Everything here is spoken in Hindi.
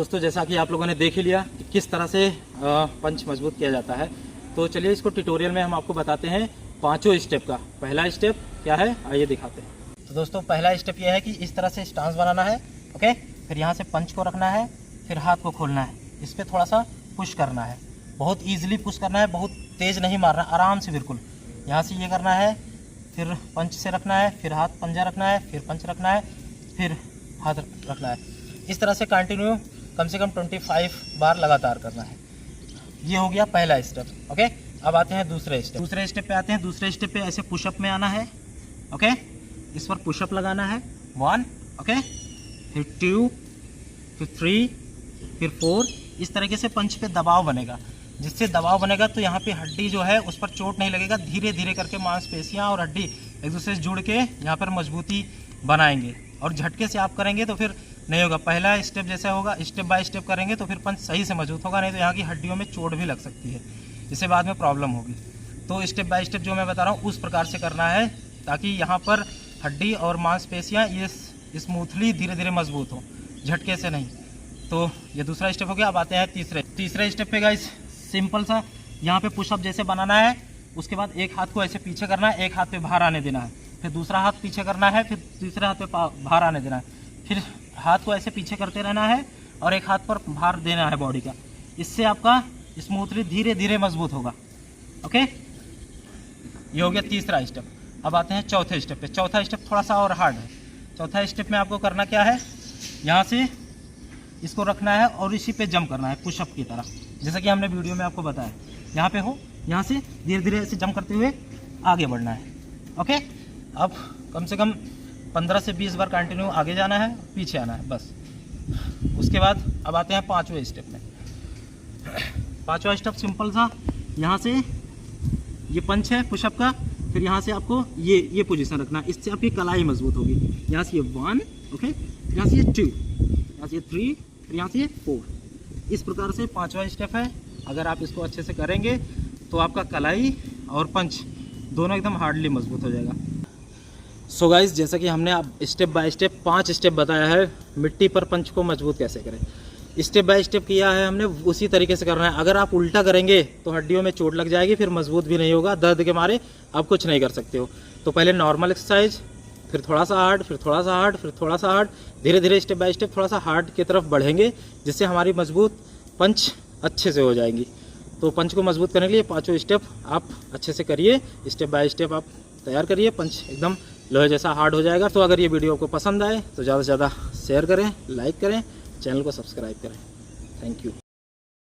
दोस्तों जैसा कि आप लोगों ने देख ही लिया कि किस तरह से पंच मजबूत किया जाता है, तो चलिए इसको ट्यूटोरियल में हम आपको बताते हैं पांचों स्टेप का। पहला स्टेप क्या है आइए दिखाते हैं। तो दोस्तों पहला स्टेप यह है कि इस तरह से स्टांस बनाना है, ओके। फिर यहाँ से पंच को रखना है, फिर हाथ को खोलना है, इस पर थोड़ा सा पुश करना है, बहुत ईजिली पुश करना है, बहुत तेज़ नहीं मारना, आराम से बिल्कुल। यहाँ से ये करना है, फिर पंच से रखना है, फिर हाथ पंजा रखना है, फिर पंच रखना है, फिर हाथ रखना है। इस तरह से कंटिन्यू कम से कम 25 बार लगातार करना है। ये हो गया पहला स्टेप, ओके। अब आते हैं दूसरे स्टेप पे आते हैं। दूसरे स्टेप पे ऐसे पुशअप में आना है, ओके। इस पर पुशअप लगाना है 1, ओके, फिर 2, फिर 3, फिर 4। इस तरीके से पंच पे दबाव बनेगा। जिससे दबाव बनेगा तो यहाँ पे हड्डी जो है उस पर चोट नहीं लगेगा। धीरे धीरे करके मांसपेशियाँ और हड्डी एक दूसरे से जुड़ के यहाँ पर मजबूती बनाएंगे। और झटके से आप करेंगे तो फिर नहीं होगा। पहला स्टेप जैसा होगा, स्टेप बाय स्टेप करेंगे तो फिर पंच सही से मजबूत होगा, नहीं तो यहाँ की हड्डियों में चोट भी लग सकती है, इससे बाद में प्रॉब्लम होगी। तो स्टेप बाय स्टेप जो मैं बता रहा हूँ उस प्रकार से करना है ताकि यहाँ पर हड्डी और मांसपेशियाँ ये स्मूथली धीरे धीरे मजबूत हो, झटके से नहीं। तो ये दूसरा स्टेप हो गया। अब आते हैं तीसरे स्टेप पे गाइस। सिंपल सा यहाँ पे पुशअप जैसे बनाना है, उसके बाद एक हाथ को ऐसे पीछे करना है, एक हाथ पे बाहर आने देना है, फिर दूसरा हाथ पीछे करना है, फिर तीसरे हाथ पे बाहर आने देना है, फिर हाथ को ऐसे पीछे करते रहना है और एक हाथ पर भार देना है बॉडी का। इससे आपका स्मूथली धीरे धीरे मजबूत होगा, ओके। ये हो गया तीसरा स्टेप। अब आते हैं चौथे स्टेप पे। चौथा स्टेप थोड़ा सा और हार्ड है। चौथा स्टेप में आपको करना क्या है, यहाँ से इसको रखना है और इसी पे जंप करना है पुशअप की तरह, जैसा कि हमने वीडियो में आपको बताया। यहाँ पे हो, यहाँ से धीरे धीरे ऐसे जंप करते हुए आगे बढ़ना है, ओके। अब कम से कम 15 से 20 बार कंटिन्यू आगे जाना है, पीछे आना है, बस। उसके बाद अब आते हैं पाँचवें स्टेप में। पाँचवा स्टेप सिंपल सा, यहाँ से ये पंच है पुशअप का, फिर यहाँ से आपको ये पोजीशन रखना है, इससे आपकी कलाई मजबूत होगी। यहाँ से ये 1, ओके, यहाँ से ये 2, यहाँ से ये 3, फिर यहाँ से ये 4। इस प्रकार से पाँचवा स्टेप है। अगर आप इसको अच्छे से करेंगे तो आपका कलाई और पंच दोनों एकदम हार्डली मजबूत हो जाएगा। सो गाइस, जैसा कि हमने अब स्टेप बाय स्टेप 5 स्टेप बताया है मिट्टी पर पंच को मजबूत कैसे करें। स्टेप बाय स्टेप किया है हमने, उसी तरीके से करना है। अगर आप उल्टा करेंगे तो हड्डियों में चोट लग जाएगी, फिर मजबूत भी नहीं होगा, दर्द के मारे आप कुछ नहीं कर सकते हो। तो पहले नॉर्मल एक्सरसाइज, फिर थोड़ा सा हार्ड, फिर थोड़ा सा हार्ड, फिर थोड़ा सा हार्ड, धीरे धीरे स्टेप बाय स्टेप थोड़ा सा हार्ड की तरफ बढ़ेंगे, जिससे हमारी मजबूत पंच अच्छे से हो जाएंगी। तो पंच को मजबूत करने के लिए 5 स्टेप आप अच्छे से करिए, स्टेप बाय स्टेप आप तैयार करिए, पंच एकदम लोहे जैसा हार्ड हो जाएगा। तो अगर ये वीडियो आपको पसंद आए तो ज़्यादा से ज़्यादा शेयर करें, लाइक करें, चैनल को सब्सक्राइब करें। Thank you.